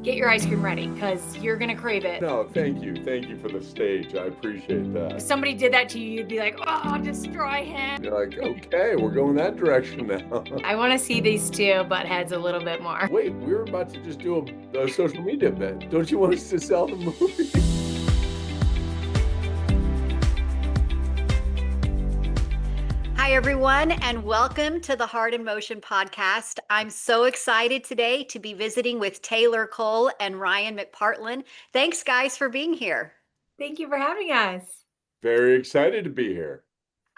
get your ice cream ready because you're going to crave it. No, thank you. Thank you for the stage. I appreciate If that. somebody did that to you, you'd be like, oh, destroy him. You're like, okay, we're going that direction now. I want to see these two butt heads a little bit more. Wait, we were about to just do a social media bit. Don't you want us to sell the movie? Hi, everyone, and welcome to the Heart in Motion podcast. I'm so excited today to be visiting with Taylor Cole and Ryan McPartlin. Thanks, guys, for being here. Thank you for having us. Very excited to be here.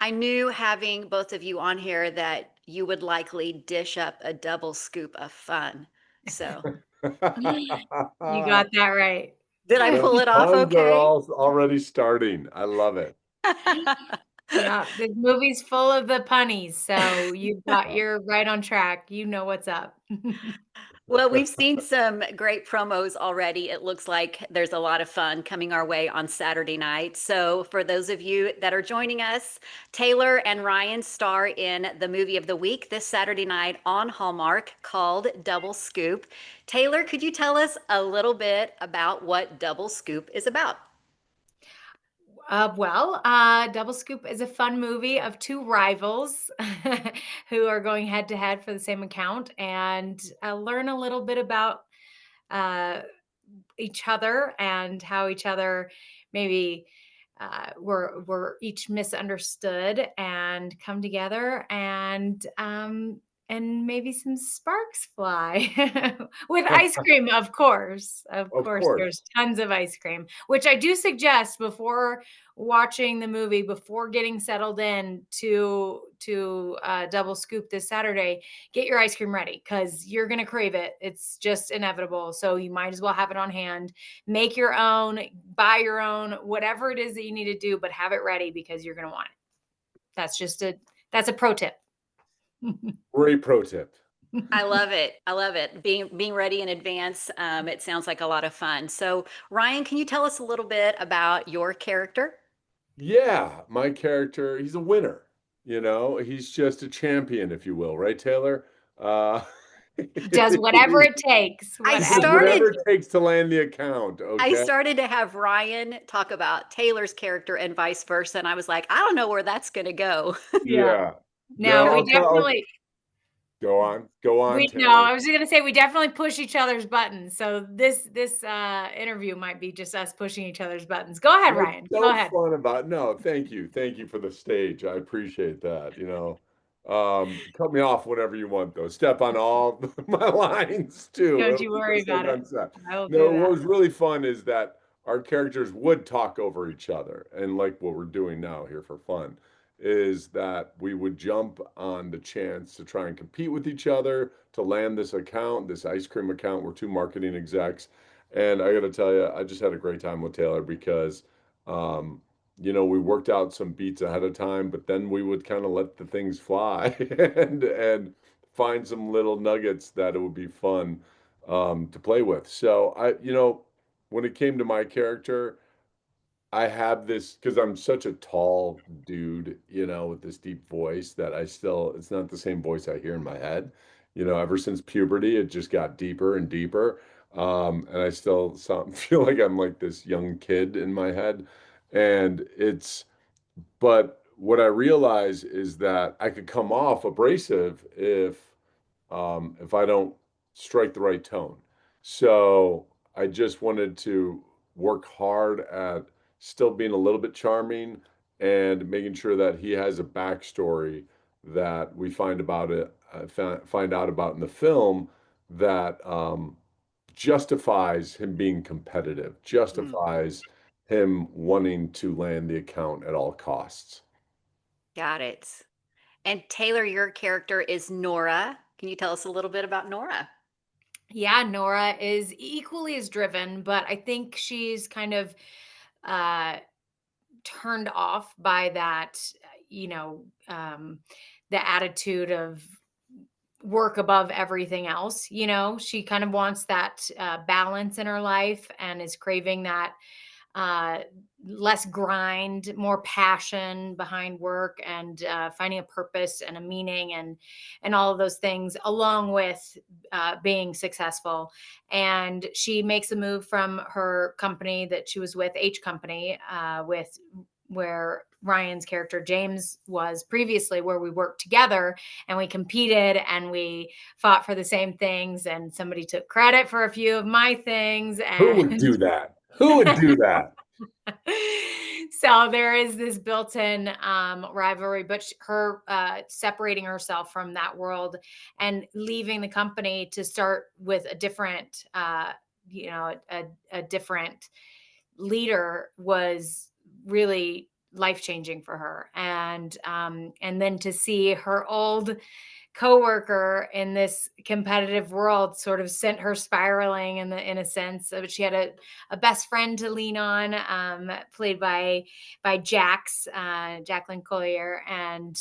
I knew having both of you on here that you would likely dish up a double scoop of fun. So, You got that right. did I pull it off Puns are okay? already starting. I love it. Yeah, the movie's full of the punnies, so you're right on track. You know what's up. Well, we've seen some great promos already. It looks like there's a lot of fun coming our way on Saturday night. So, for those of you that are joining us, Taylor and Ryan star in the movie of the week this Saturday night on Hallmark called Double Scoop. Taylor, could you tell us a little bit about what Double Scoop is about? Double Scoop is a fun movie of two rivals who are going head to head for the same account and learn a little bit about uh, each other and how each other maybe were each misunderstood and come together and maybe some sparks fly with ice cream, of course. Of Of course, course. there's tons of ice cream, which I do suggest before watching the movie, before getting settled in to Double Scoop this Saturday. Get your ice cream ready because you're gonna crave it. It's just inevitable. So you might as well have it on hand. Make your own, buy your own, whatever it is that you need to do, but have it ready because you're gonna want it. That's a pro tip. Great pro tip. I love it. I love it. Being ready in advance. It sounds like a lot of fun. So, Ryan, can you tell us a little bit about your character? Yeah, my character, he's a winner. He's just a champion, if you will, right, Taylor? Uh, Does whatever it takes. I He does Whatever. whatever it takes to land the account, I okay? started to have Ryan talk about Taylor's character and vice versa, and I was like, I don't know where that's going to go. Yeah. Yeah. No, we I'll definitely go on. Go on, I Taylor. was gonna say we definitely push each other's buttons. So this interview might be just us pushing each other's buttons. Go ahead, What's Ryan. Go so ahead. fun about no, thank you. Thank you for the stage. I appreciate that, Cut me off whenever you want, though. Step on all my lines too. Don't It'll you keep worry us like about it. on set. I will No, do what that. was really fun is that our characters would talk over each other, and like what we're doing now here for fun, is that we would jump on the chance to try and compete with each other to land this account, this ice cream account. We're two marketing execs, and I got to tell you, I just had a great time with Taylor because. Um, we worked out some beats ahead of time, but then we would kind of let the things fly and find some little nuggets that it would be fun to play with. So when it came to my character, I have this because I'm such a tall dude, with this deep voice that it's not the same voice I hear in my head. Ever since puberty, it just got deeper and deeper. And I still feel like I'm like this young kid in my head. And but what I realize is that I could come off abrasive if I don't strike the right tone. So I just wanted to work hard at still being a little bit charming and making sure that he has a backstory that we find out about in the film that justifies him being competitive, Mm, justifies him wanting to land the account at all costs. got it. And Taylor, your character is Nora. Can you tell us a little bit about Nora? Yeah, Nora is equally as driven, but I think she's kind of uh turned off by that, you know, um the attitude of work above everything else. She kind of wants that balance in her life and is craving that uh, less grind, more passion behind work, and finding a purpose and a meaning, and all of those things, along with being successful. And she makes a move from her company that she was with, H Company, with where Ryan's character James was previously, where we worked together and we competed and we fought for the same things. And somebody took credit for a few of my things. Who would And do that? Who would do that? so there is this built-in rivalry, but her separating herself from that world and leaving the company to start with a different, a different leader was really life changing for her. And then to see her old coworker in this competitive world sort of sent her spiraling in a sense. But she had a best friend to lean on, played by Jacqueline Collier, and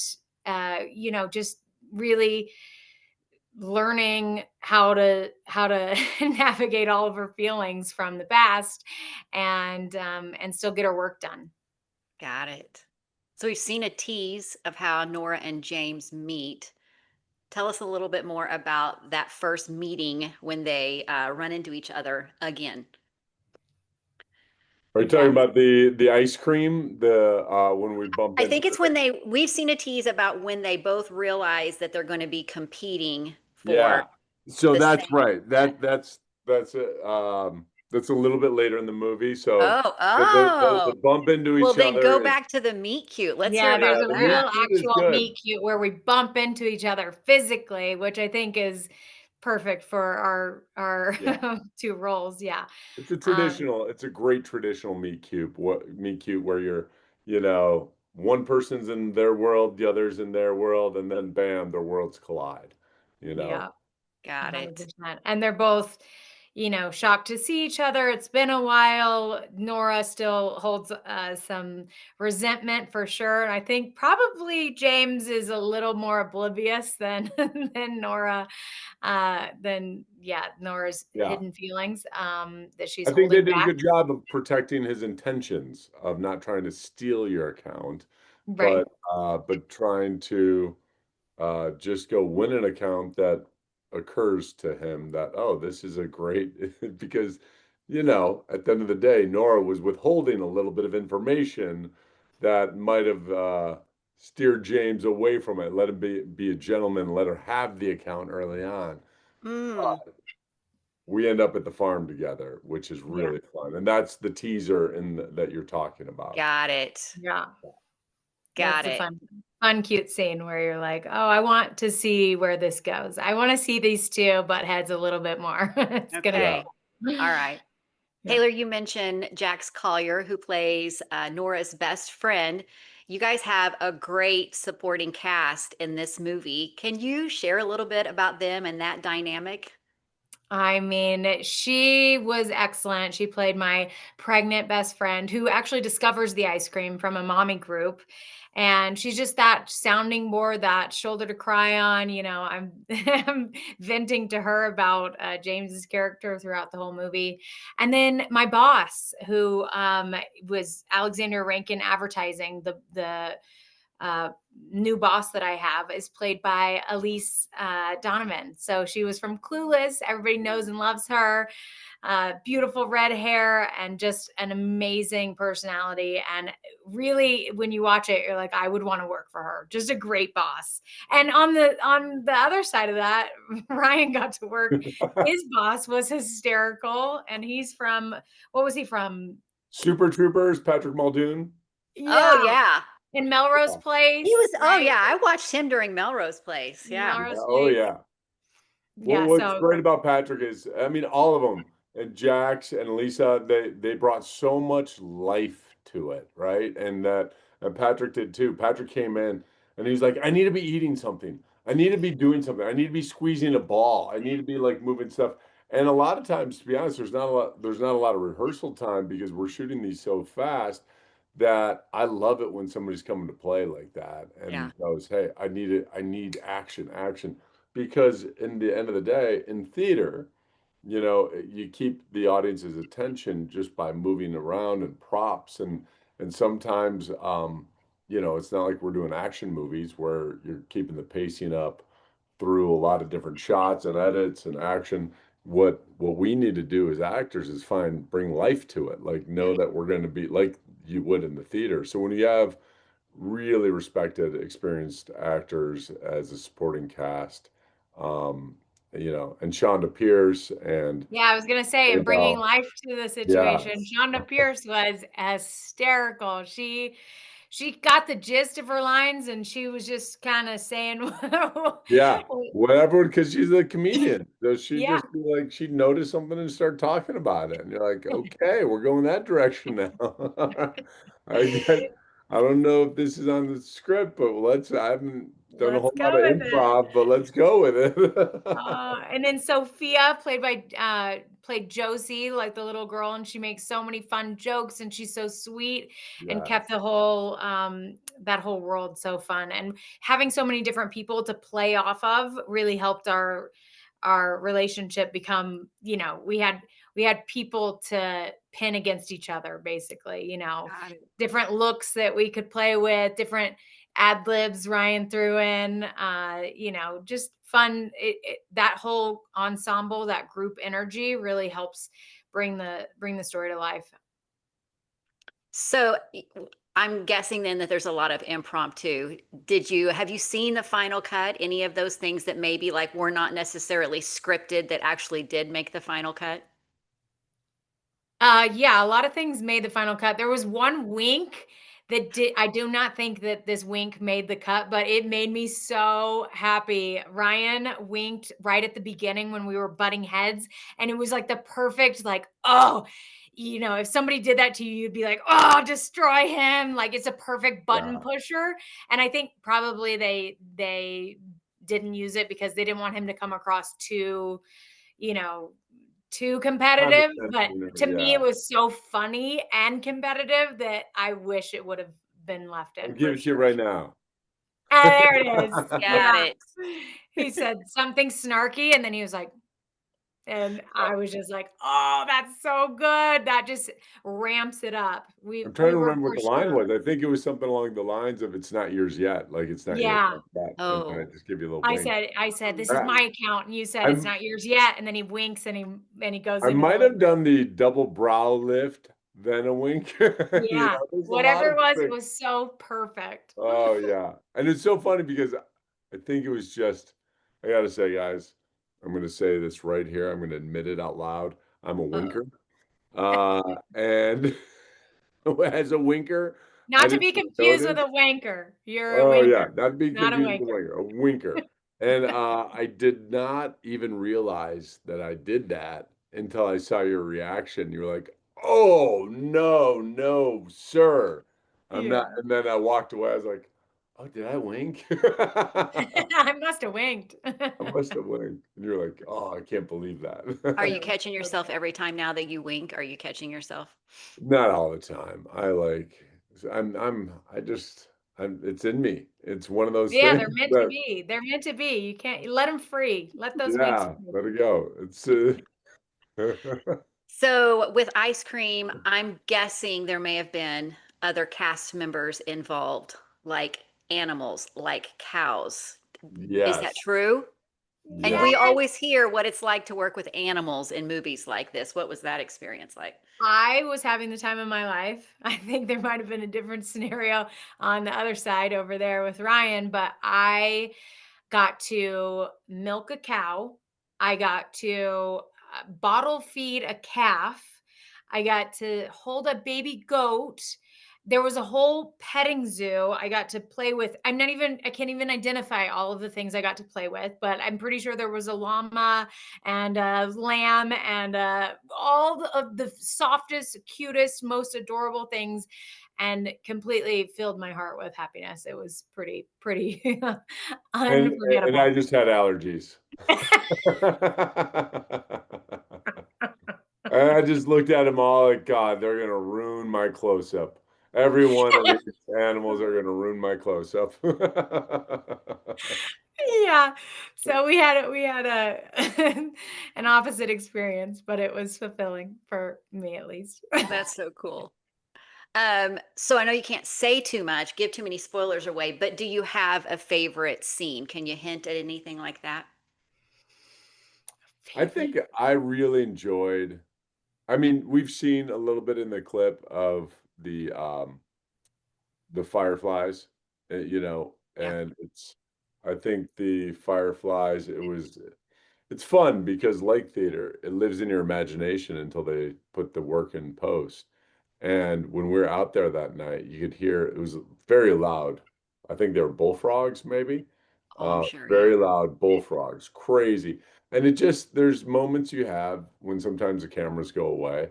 just really learning how to navigate all of her feelings from the past, and still get her work done. Got it. So we've seen a tease of how Nora and James meet. Tell us a little bit more about that first meeting when they run into each other again. Are you talking Yeah. about the ice cream? The when we bump I into think it's when we've seen a tease about when they both realize that they're going to be competing yeah. for So the that's same right. event. That's a little bit later in the movie. So Oh, the oh. bump into Well, each then other go is back to the meet cute. Let's hear Yeah, about there's a the meet real that. cute is actual good. meet cute where we bump into each other physically, which I think is perfect for Yeah. our two roles. Yeah. It's a Um, traditional, it's a great traditional meet cute where one person's in their world, the other's in their world, and then bam, their worlds collide, you know. yeah. Got it. 100%. And they're both, shocked to see each other. It's been a while. Nora still holds some resentment for sure. And I think probably James is a little more oblivious than than Nora, Nora's Yeah. hidden feelings that she's I think they holding did a back. good job of protecting his intentions of not trying to steal your account, Right. but trying to just go win an account that occurs to him that, oh, this is a great because, at the end of the day, Nora was withholding a little bit of information that might have steered James away from it. Let him be a gentleman, let her have the account early on. Mm, We end up at the farm together, which is Yeah. really fun. And that's the teaser that you're talking about. got it. Yeah. That's Got a it. fun, cute scene where you're like, oh, I want to see where this goes. I want to see these two butt heads a little bit more. It's gonna be Yeah. Okay. cool. All right. Yeah. Taylor, you mentioned Jax Collier, who plays Nora's best friend. You guys have a great supporting cast in this movie. Can you share a little bit about them and that dynamic? I mean, she was excellent. She played my pregnant best friend who actually discovers the ice cream from a mommy group. And she's just that sounding board, that shoulder to cry on. I'm I'm venting to her about James's character throughout the whole movie. And then my boss, who was Alexander Rankin Advertising, the uh, new boss that I have is played by Elise Donovan. So she was from Clueless. Everybody knows and loves her. Beautiful red hair and just an amazing personality. And really, when you watch it, you're like, I would want to work for her. Just a great boss. And on the other side of that, Ryan got to work. His boss was hysterical, and he's from what was he from? Super Troopers, Patrick Muldoon. Oh, Yeah, yeah. in Melrose Yeah. He Place, was, oh, right? yeah. I watched him during Melrose Place. Yeah. Yeah. Melrose Oh, Place. yeah. Yeah, What's so great about Patrick is, I mean, all of them, and Jax and Lisa, they brought so much life to it, right? And Patrick did too. Patrick came in and he's like, I need to be eating something. I need to be doing something. I need to be squeezing a ball. I need to be like moving stuff. And a lot of times, to be honest, there's not a lot of rehearsal time because we're shooting these so fast that I love it when somebody's coming to play like that Yeah. and goes, hey, I need it. I need action, action. Because in the end of the day, in theater, you keep the audience's attention just by moving around and props and sometimes it's not like we're doing action movies where you're keeping the pacing up through a lot of different shots and edits and action. What we need to do as actors is bring life to it, like know that we're going to be like you would in the theater. So when you have really respected, experienced actors as a supporting cast, um, and Shonda Pierce and Yeah, I was gonna say, and bringing Bell. life to the situation. Yes. Shonda Pierce was hysterical. She got the gist of her lines, and she was just kind of saying, Yeah. Whatever, because she's a comedian. So she'd yeah, just be like, she'd notice something and start talking about it. And you're like, okay, we're going that direction now. I get, I don't know if this is on the script, but I haven't done a let's whole lot go of with it. improv, but let's go with it. And then Sophia, played Josie, like the little girl, and she makes so many fun jokes, and she's so sweet, and Yeah. kept the whole that whole world so fun. And having so many different people to play off of really helped our relationship become. We had people to pin against each other, basically. Got it. Different looks that we could play with, different ad libs Ryan threw in, just fun. That whole ensemble, that group energy really helps bring the story to life. So I'm guessing then that there's a lot of impromptu. Have you seen the final cut? Any of those things that maybe like were not necessarily scripted that actually did make the final cut? Yeah, a lot of things made the final cut. There was one wink I do not think that this wink made the cut, but it made me so happy. Ryan winked right at the beginning when we were butting heads, and it was like the perfect, like, oh, if somebody did that to you, you'd be like, oh, destroy him. Like it's a perfect button Yeah. pusher. And I think probably they didn't use it because they didn't want him to come across you know, too competitive, but Condescension to me, yeah. it was so funny and competitive that I wish it would have been left I'll in give for it to you sure. right now. There it is. Got Yeah. it. He said something snarky, and then he was like, and I was just like, "Oh, that's so good." That just ramps it up. We I'm trying we to were remember what for the line sure. was. I think it was something along the lines of "It's not yours yet," like it's not yours Yeah. yet, and then I Oh. just give you a little I wink. said I said, "This is I, my account," and you said, "It's I'm not yours yet," and then he winks and he goes I into might the have done the double brow lift, then a wink. yeah. There's a lot Whatever of it things. was so perfect. Oh yeah, and it's so funny because I think it was just. I gotta say, guys, I'm gonna say this right here. I'm gonna admit it out loud. I'm a Uh-oh. winker, and as a winker, I Not to didn't be even confused with notice. a wanker. You're a Oh, yeah, winker, that'd be not a confusing with wanker. a winker, and, I did not even realize that I did that until I saw your reaction. You were like, "Oh, no, no, sir. I'm not," Yeah. and then I walked away. I was like, "Oh, did I wink?" I must have winked. I must have winked, and you're like, "Oh, I can't believe Are you that." catching yourself every time now that you wink? Are you catching yourself? Not all the time. I just it's in me. It's one of those Yeah, they're things meant to that be. They're meant to be. You can't let them free. Let those winks yeah, free. let it go. So with ice cream, I'm guessing there may have been other cast members involved, like animals, like cows. Is that Yes, true? And we yes. Yes. always hear what it's like to work with animals in movies like this. What was that experience like? I was having the time of my life. I think there might have been a different scenario on the other side over there with Ryan, but I got to milk a cow. I got to bottle feed a calf. I got to hold a baby goat. There was a whole petting zoo I got to play with. I can't even identify all of the things I got to play with, but I'm pretty sure there was a llama and a lamb and of the softest, cutest, most adorable things, and completely filled my heart with happiness. It was pretty And I unforgettable. just had allergies. And I just looked at them all like, God, they're gonna ruin my close-up. Every one of these animals are gonna ruin my close-up. Yeah. So we had a an opposite experience, but it was fulfilling for me at least. That's so cool. So I know you can't say too much, give too many spoilers away, but do you have a favorite scene? Can you hint at anything like that? I Favorite. think I really enjoyed. I mean, we've seen a little bit in the clip of the fireflies, Yeah. and I think the fireflies, it's fun because like theater, it lives in your imagination until they put the work in post. And when we were out there that night, you could hear it was very loud. I think they were bullfrogs, maybe. Oh, I'm sure. Yeah. Very loud bullfrogs, crazy. And there's moments you have when sometimes the cameras go away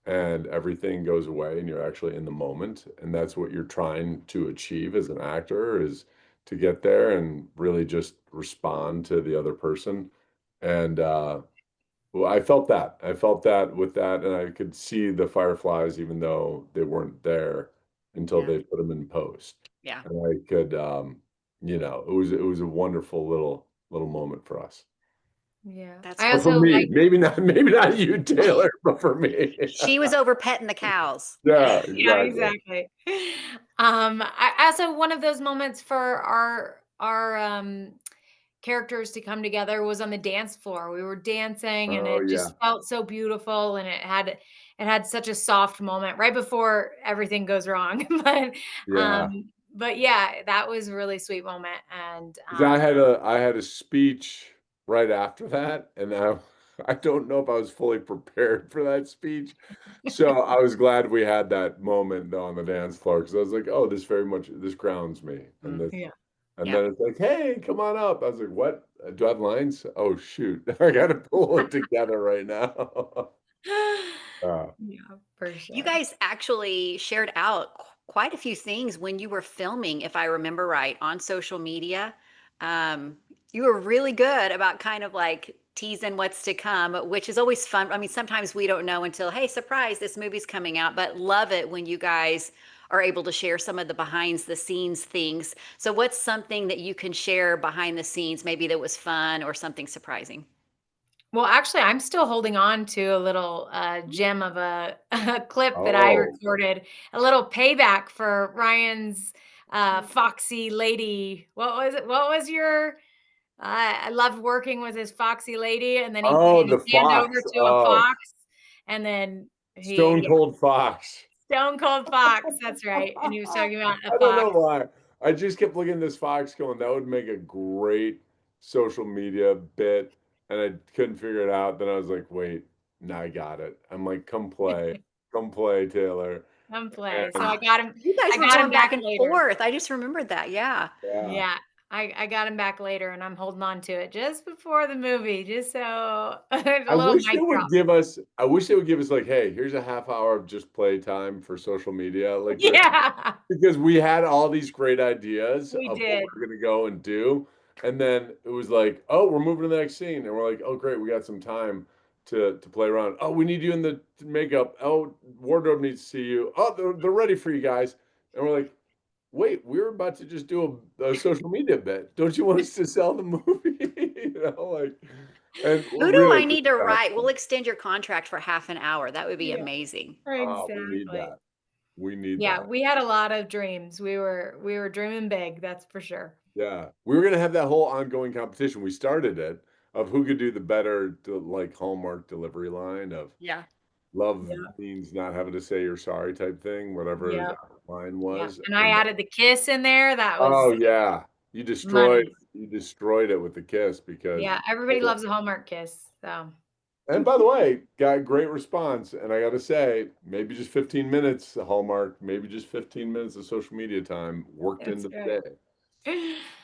and everything goes away and you're actually in the moment. And that's what you're trying to achieve as an actor is to get there and really just respond to the other person. And well, I felt that. I felt that with that, and I could see the fireflies even though they weren't there until Yeah. they put them in post. Yeah. And I could, it was a wonderful little moment for us. Yeah. That's I But for also cool. me, like maybe not you, Taylor, but for me. She was over petting the cows. Yeah, yeah, exactly. exactly. I also one of those moments for our characters to come together was on the dance floor. We were dancing and Oh it yeah, just felt so beautiful and it had such a soft moment right before everything goes wrong. yeah. But yeah, that was a really sweet moment and 'Cause I had a speech right after that, and I don't know if I was fully prepared for that speech. So I was glad we had that moment on the dance floor because I was like, "Oh, this grounds me." Mm, yeah. And yep. then it's like, "Hey, come on up." I was like, "What? Do I have lines? Oh shoot, I gotta pull it together right now." Uh, Yeah, for You sure. guys actually shared out quite a few things when you were filming, if I remember right, on social media. Um, you were really good about kind of like teasing what's to come, which is always fun. I mean, sometimes we don't know until, hey, surprise, this movie's coming out, but love it when you guys are able to share some of the behind the scenes things. So, what's something that you can share behind the scenes, maybe that was fun or something surprising? Well, actually, I'm still holding on to a little, gem of a a clip that I oh, recorded, a little payback for Ryan's, foxy lady. What was it? What was your I loved working with this foxy lady, and then oh, the he panned over fox. to a Oh, fox, and then Stone yeah, Cold Fox. stone cold fox, that's right, and he was talking about a I don't know fox. why. I just kept looking at this fox going, that would make a great social media bit. And I couldn't figure it out. Then I was like, wait, now I got it. I'm like, come play. Come play, Taylor. Come play. So Oh, And you guys I were got him going back back and later. forth. I just remembered that. Yeah. yeah. Yeah, I got him back later, and I'm holding on to it just before the movie, just so a little mic drop. I wish they would give us like, hey, here's a half hour of just play time for social media. Like the Yeah, because we had all these great ideas we of what did. we're gonna go and do, and then it was like, oh, we're moving to the next scene, and we're like, oh, great, we got some time to play around. Oh, we need you in the makeup. Oh, wardrobe needs to see you. Oh, they're ready for you guys, and we're like, wait, we're about to just do a social media bit. Don't you want us to sell the movie? Like, and Who do really, I need to write? We'll extend your contract for half an hour. That would be Yeah, amazing. we need exactly. that. We need Yeah, that. we had a lot of dreams. We were dreaming big, that's for sure. Yeah, we were gonna have that whole ongoing competition. We started it of who could do the better, like Hallmark delivery line of Yeah. "love Yeah, means not having to say you're sorry" type thing, whatever yeah, that line yeah, was. and I And added the kiss in there, that oh was yeah, money. you destroyed it with the kiss because Yeah, everybody loves a Hallmark kiss, so and by the way, got great response. And I got to say, maybe just 15 minutes, Hallmark, maybe just 15 minutes of social media time worked that's into the right. day.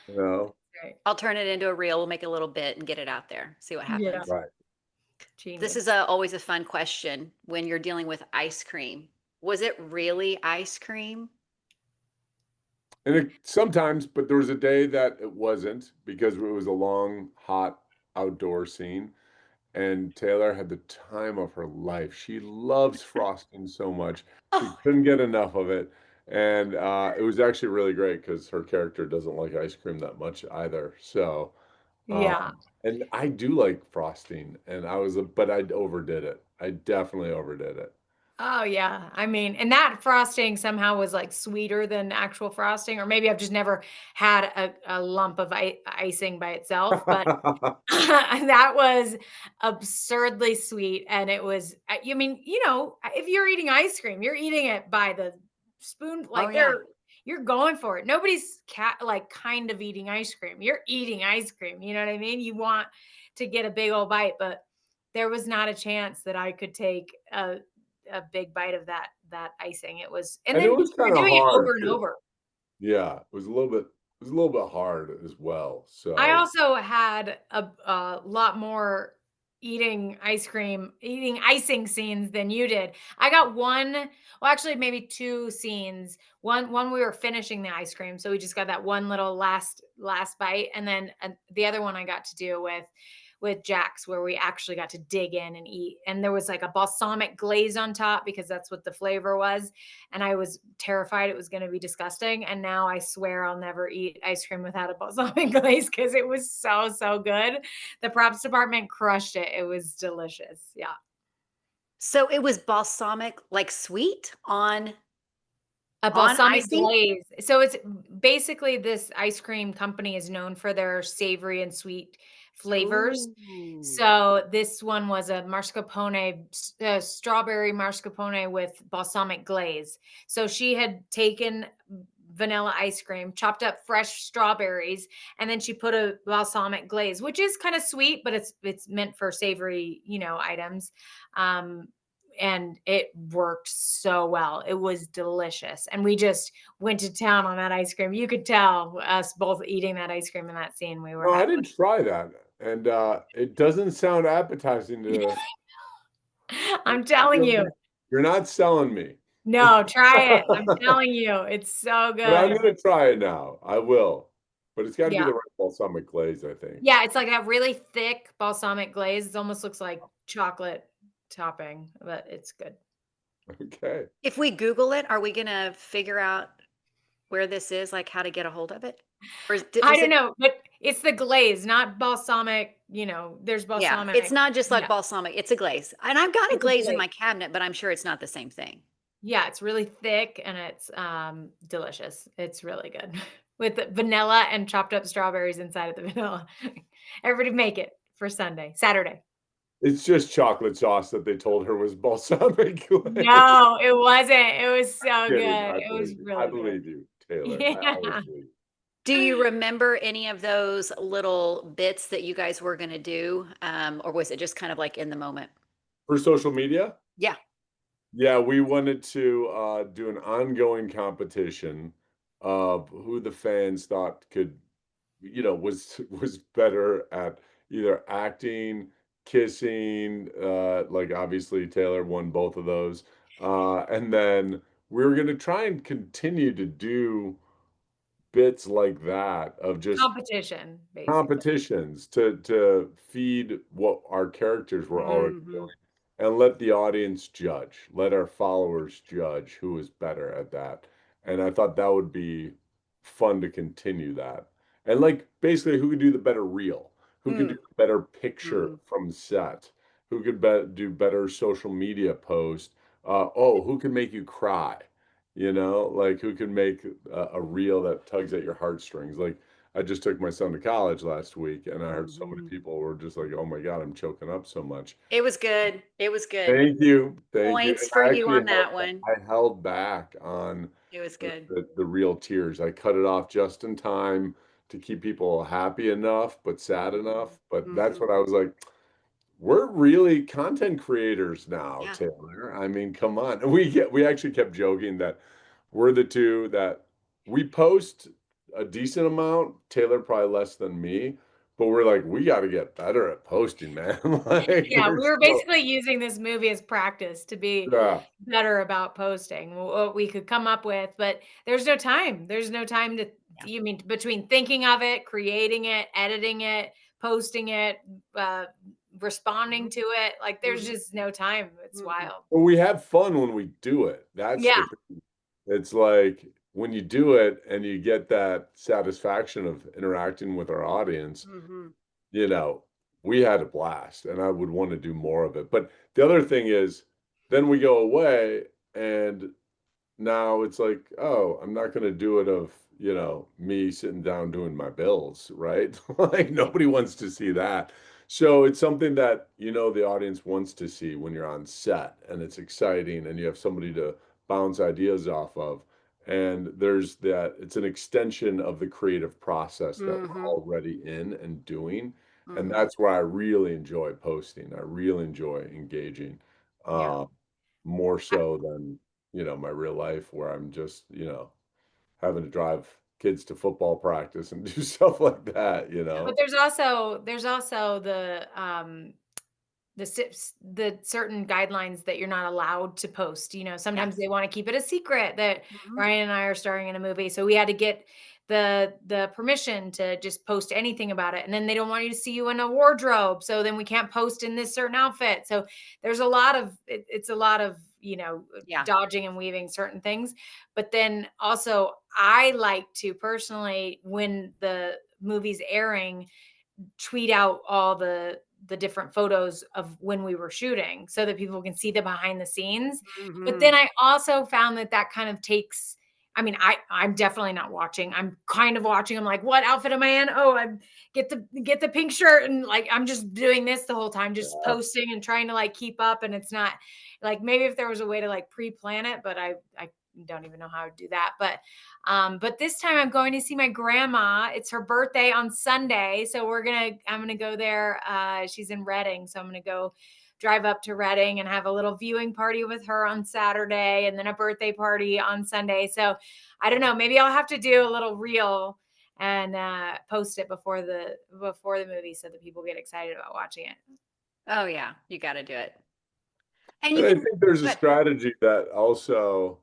You know, Right. I'll turn it into a reel. We'll make a little bit and get it out there. See what Yeah, happens. right? This is genius. always a fun question when you're dealing with ice cream. Was it really ice cream? And sometimes, but there was a day that it wasn't because it was a long, hot outdoor scene. And Taylor had the time of her life. She loves frosting so much. She Oh, couldn't get enough of it. And it was actually really great because her character doesn't like ice cream that much either. So, Yeah. And I do like frosting, and but I overdid it. I definitely overdid it. Oh, yeah. I mean, and that frosting somehow was, like, sweeter than actual frosting, or maybe I've just never had a lump of icing by itself, but that was absurdly sweet, and it was I mean, if you're eating ice cream, you're eating it by the spoon, Oh, like, yeah. you're going for it. Nobody's like, kind of eating ice cream. You're eating ice cream, you know what I mean? You want to get a big old bite, but there was not a chance that I could take a big bite of that icing. It was, and And it then was you're kind of doing it over hard and too. over. Yeah, it was a little bit hard as well. I So, also had a lot more eating icing scenes than you did. I got one, well, actually maybe two scenes. One we were finishing the ice cream, so we just got that one little last bite, and then the other one I got to do with Jax, where we actually got to dig in and eat. And there was like a balsamic glaze on top because that's what the flavor was. And I was terrified it was going to be disgusting. And now I swear I'll never eat ice cream without a balsamic glaze because it was so good. The props department crushed it. It was delicious. Yeah. So it was balsamic, like sweet A on balsamic icing? glaze. So it's basically, this ice cream company is known for their savory and sweet flavors. Ooh. So this one was a mascarpone, strawberry mascarpone with balsamic glaze. So she had taken vanilla ice cream, chopped up fresh strawberries, and then she put a balsamic glaze, which is kind of sweet, but it's meant for savory, items. Um, and it worked so well. It was delicious. And we just went to town on that ice cream. You could tell us both eating that ice cream in that scene. We were no, I didn't try that. And it doesn't sound appetizing to I'm telling you. you're not selling me. No, try it. I'm telling you, it's so But I'm good. gonna try it now. I will. But it's got to be Yeah. the right balsamic glaze, I think. Yeah, it's like that really thick balsamic glaze. It almost looks like chocolate topping, but it's good. Okay. If we Google it, are we gonna figure out where this is, like how to get a hold of it? Or I was don't it? know, but it's the glaze, not balsamic, there's Yeah, it's balsamic. not just like Yeah, balsamic, it's a glaze. And I've got a it's a glaze in glaze. my cabinet, but I'm sure it's not the same thing. Yeah, it's really thick and it's, delicious. It's really good with the vanilla and chopped up strawberries inside of the vanilla. Everybody make it for Saturday. It's just chocolate sauce that they told her was balsamic glaze. No, it wasn't. It was so good. Kidding. I It was believe you. I really good. believe you, Taylor. I always Yeah. believe you. Do you remember any of those little bits that you guys were gonna do? Or was it just kind of like in the moment? For social media? Yeah. Yeah, we wanted to do an ongoing competition of who the fans thought could, was better at either acting, kissing, like obviously Taylor won both of those. And then we were gonna try and continue to do bits like that of just Competition, basically. competitions to feed what our characters were already doing Mhm. and let the audience judge, let our followers judge who is better at that. And I thought that would be fun to continue that. And like basically who could do the better reel, who could do Mm. the better picture Mhm. from set, who could do better social media post. Who can make you cry? Like who can make a reel that tugs at your heartstrings? Like I just took my son to college last week, and I heard so many Mhm. people were just like, "Oh my God, I'm choking up so much." It was good. It was good. Thank you, thank you. Points And for I you actually on that one. held back on It was the, good. the real tears. I cut it off just in time to keep people happy enough, but sad Mhm. enough. But that's Mhm. what I was like. We're really content creators now, Yeah. Taylor. I mean, come on. We actually kept joking that we're the two that we post a decent amount, Taylor probably less than me, but we're like, we got to get better at posting, man. Like Yeah, we're we were so basically using this movie as practice to be yeah, better about posting, what we could come up with, but there's no time. There's no time to, Yeah. you mean, between thinking of it, creating it, editing it, posting it, uh, responding Mhm. to it. Like there's Mhm. just no time. It's Mhm. wild. but we have fun when we do it. That's Yeah. the thing. It's like when you do it and you get that satisfaction of interacting with our audience, Mhm. you know, we had a blast and I would want to do more of it. But the other thing is, then we go away and now it's like, oh, I'm not going to do it of, me sitting down doing my bills, right? Like nobody wants to see that. So it's something that, the audience wants to see when you're on set and it's exciting and you have somebody to bounce ideas off of. And there's that, it's an extension of the creative process that we're Mm-hmm. already in and doing. And Mm-hmm. that's where I really enjoy posting. I really enjoy engaging. Yeah. Um, More so than my real life where I'm just, having to drive kids to football practice and do stuff like that. But there's also the certain guidelines that you're not allowed to post. Sometimes Yes. they want to keep it a secret that Mm-hmm. Ryan and I are starring in a movie, so we had to get the permission to just post anything about it. And then they don't want you to see you in a wardrobe, so then we can't post in this certain outfit. So there's a lot of it's a lot of Yeah. dodging and weaving certain things. But then also I like to personally, when the movie's airing, tweet out all the different photos of when we were shooting so that people can see the behind the scenes. But Mm-hmm. then I also found that kind of takes, I mean, I'm definitely not watching. I'm kind of watching. I'm like, what outfit am I in? Oh, I get the pink shirt, and like I'm just doing this the whole time, just Yeah. posting and trying to like keep up. And it's not like, maybe if there was a way to like pre-plan it, but I don't even know how to do that. But this time I'm going to see my grandma. It's her birthday on Sunday. So I'm gonna go there. She's in Reading. So I'm gonna go drive up to Reading and have a little viewing party with her on Saturday and then a birthday party on Sunday. So I don't know, maybe I'll have to do a little reel and post it before the movie so that people get excited about watching it. Oh yeah, you got to do it. And you And I can, think there's a but strategy that also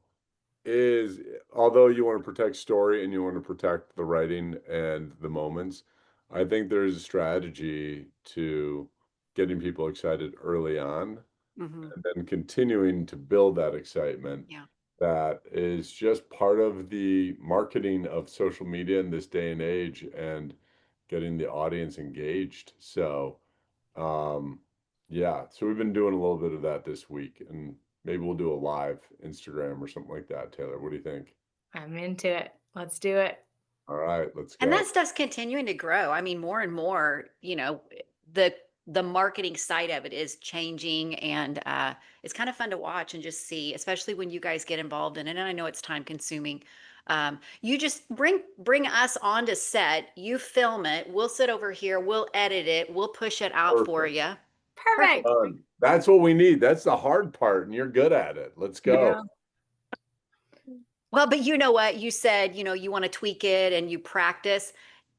is, although you want to protect story and you want to protect the writing and the moments, I think there's a strategy to getting people excited early on hmm, and then continuing to build that excitement yeah. that is just part of the marketing of social media in this day and age and getting the audience engaged. So, um, yeah, so we've been doing a little bit of that this week, and maybe we'll do a live Instagram or something like that. Taylor, what do you think? I'm into it. Let's do it. All right, let's And go. that stuff's continuing to grow. I mean, more and more, the the marketing side of it is changing, and it's kind of fun to watch and just see, especially when you guys get involved in it. And I know it's time consuming. You just bring us onto set. You film it. We'll sit over here. We'll edit it. We'll push it out for Perfect. you. Perfect. Perfect. Done. That's what we need. That's the hard part, and you're good at it. Let's go. Yeah. Well, but you know what? You said, you want to tweak it and you practice.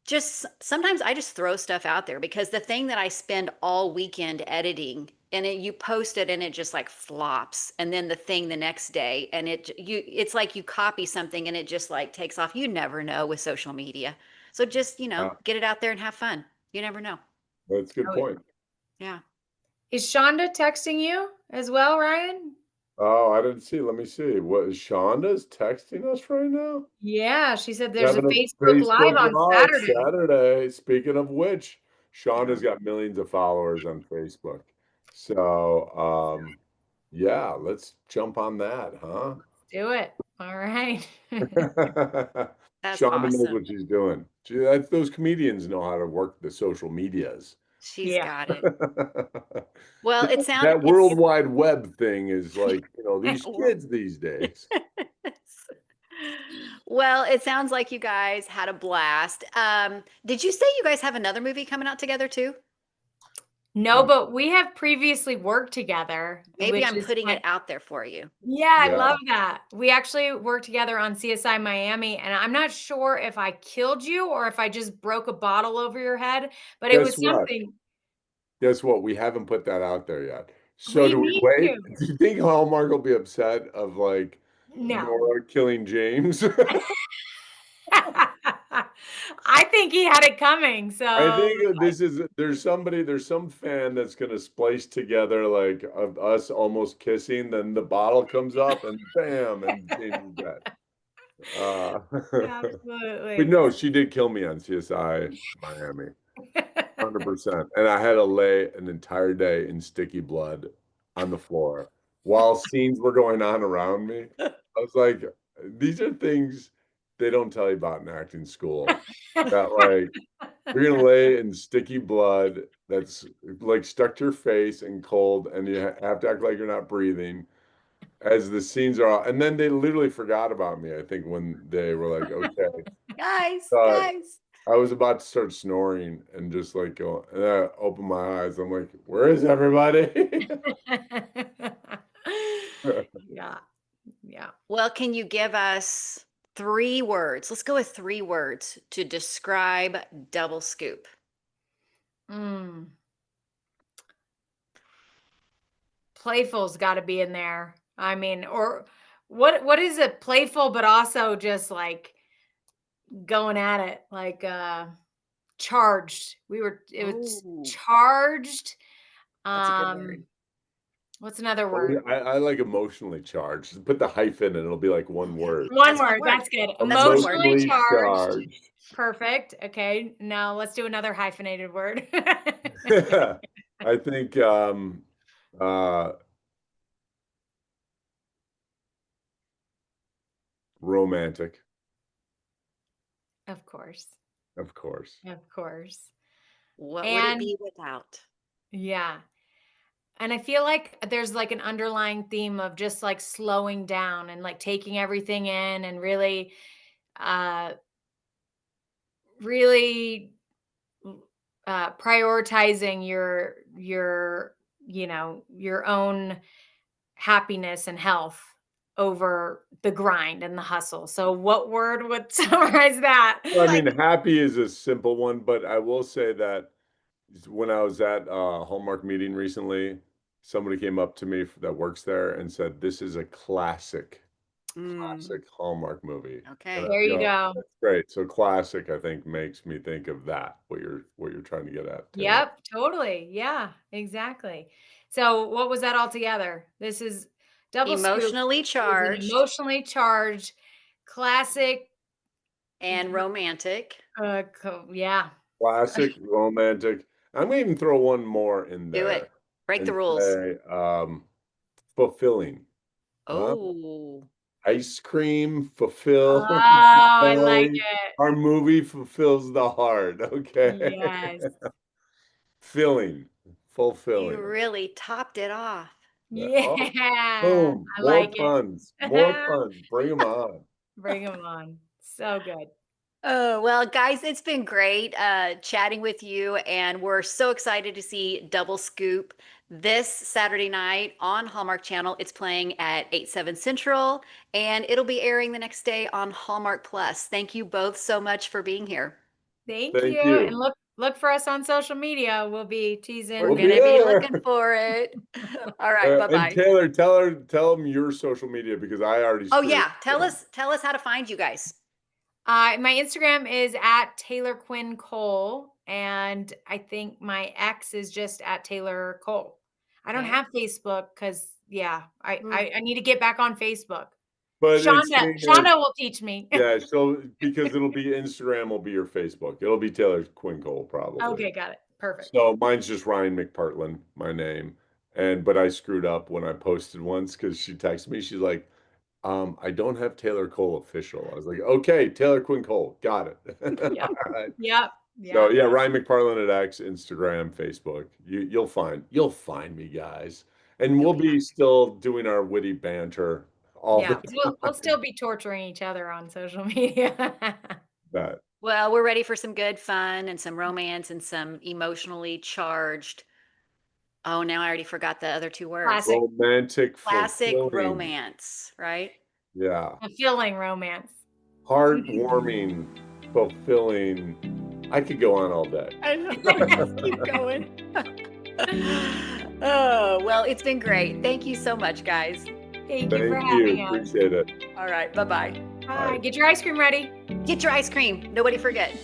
Just sometimes I just throw stuff out there because the thing that I spend all weekend editing and you post it and it just like flops. And then the thing the next day and it's like you copy something and it just like takes off. You never know with social media. So just, Yeah, get it out there and have fun. You never know. that's a good Oh, yeah. point. Yeah. Is Shonda texting you as well, Ryan? Oh, I didn't see. Let me see. What is Shonda's texting us right now? Yeah, she said We're there's a having a Facebook Live Facebook on Live Saturday. Saturday. Speaking of which, Yeah. Shonda's got millions of followers on Facebook. So, yeah, let's jump on that, huh? Do it. All right. That's Shonda knows awesome. what she's doing. That's those comedians know how to work the social medias. She's Yeah. got it. Well, That it's World Wide Web thing is like, these kids these days. Well, it sounds like you guys had a blast. Did you say you guys have another movie coming out together too? No, but we have previously worked together, Maybe which I'm is putting fun. it out there for you. Yeah, I Yeah. love that. We actually worked together on CSI Miami, and I'm not sure if I killed you or if I just broke a bottle over your head, but it Guess was what? something. Guess what? We haven't put that out there yet. So We do we need wait? to. Do you think Hallmark will be upset of like No. Nora killing James? I think he had it coming, I so think there's some fan that's gonna splice together like of us almost kissing, then the bottle comes up and bam, and James is dead. Uh, but absolutely. no, she did kill me on CSI Miami. 100%. And I had to lay an entire day in sticky blood on the floor while scenes were going on around me. I was like, these are things they don't tell you about in acting school. That like you're gonna lay in sticky blood that's like stuck to your face and cold, and you have to act like you're not breathing as the scenes are. And then they literally forgot about me. I think when they were like, "Okay." Guys, Uh, guys. I was about to start snoring and just like go, and I open my eyes. I'm like, "Where is everybody?" Yeah. Yeah. Well, can you give us 3 words? Let's go with 3 words to describe Double Scoop. Mm. Playful's got to be in there. I mean, or what is it? Playful, but also just like going at it, like charged. It was Oh, charged. that's a good word. Um, what's another word? I like emotionally charged. Put the hyphen and it'll be like one word. One That's one word. word. That's good. That's one word. Emotionally Emotionally charged. charged. Perfect. Okay. Now let's do another hyphenated word. I think uh romantic, Of course. of course. Of course. What would it And be without? yeah. And I feel like there's like an underlying theme of just like slowing down and like taking everything in and uh really prioritizing your your own happiness and health over the grind and the hustle. So what word would summarize that? Well, I Like, mean, happy is a simple one, but I will say that when I was at a Hallmark meeting recently, somebody came up to me that works there and said, "This is a mm, classic Hallmark movie." And okay. There you you know, go. that's great. So classic, I think, makes me think of that. What you're trying to get at, Taylor. Yep, totally. Yeah, exactly. So what was that all together? This is Double Scoop Emotionally is an charged emotionally charged classic and romantic. yeah. Classic, romantic. I'm gonna even throw one more in Do it. there Break the and rules. say, fulfilling. Huh? Oh, Ice cream fulfill Oh, I like fulfilling. it. Our movie fulfills the heart, okay? Yes. Filling, you fulfilling. really topped it off. Yeah. Oh, Yeah, boom, I more like puns, more it. puns. Bring them on. Bring them on. So good. Oh, well, guys, it's been great chatting with you, and we're so excited to see Double Scoop this Saturday night on Hallmark Channel. It's playing at 8/7 Central, and it'll be airing the next day on Hallmark Plus. Thank you both so much for being here. Thank you, Thank and you. look for us on social media. We'll be We're We'll teasing. be going to be there. looking for it. All right, And bye-bye. Taylor, tell them your social media because I already Oh screwed yeah, tell up. us how to find you guys. My Instagram is at Taylor Quinn Cole, and I think my X is just at Taylor Cole. I don't Okay. have Facebook because yeah, Mm. I need to get back on Facebook. But it's Shonda, saying that, Shonda will teach me. yeah, so because it'll be Instagram will be your Facebook. It'll be Taylor Quinkle probably. Okay, got it. Perfect. So mine's just Ryan McPartlin, my name. But I screwed up when I posted once because she texted me. She's like, I don't have Taylor Cole official. I was like, okay, Taylor Quinn Cole, got it. Yep. All right. Yep. So Yep. yeah, Ryan McPartlin at X, Instagram, Facebook. You'll find me, guys. And You'll we'll be be happy. still doing our witty banter all the Yeah. We'll time. still be torturing each other on social media. That Well, we're ready for some good fun and some romance and some emotionally charged. Oh, now I already forgot the other 2 words. Classic. romantic Classic fulfilling. romance, right? Yeah. Fulfilling romance. Heartwarming, fulfilling. I could go on all day. I know. Just keep going. Oh, well, it's been great. Thank you so much, guys. Thank you for Thank you. having us. Appreciate it. All right. Bye bye. Bye. Bye. Get your ice cream ready. Get your ice cream. Nobody forget.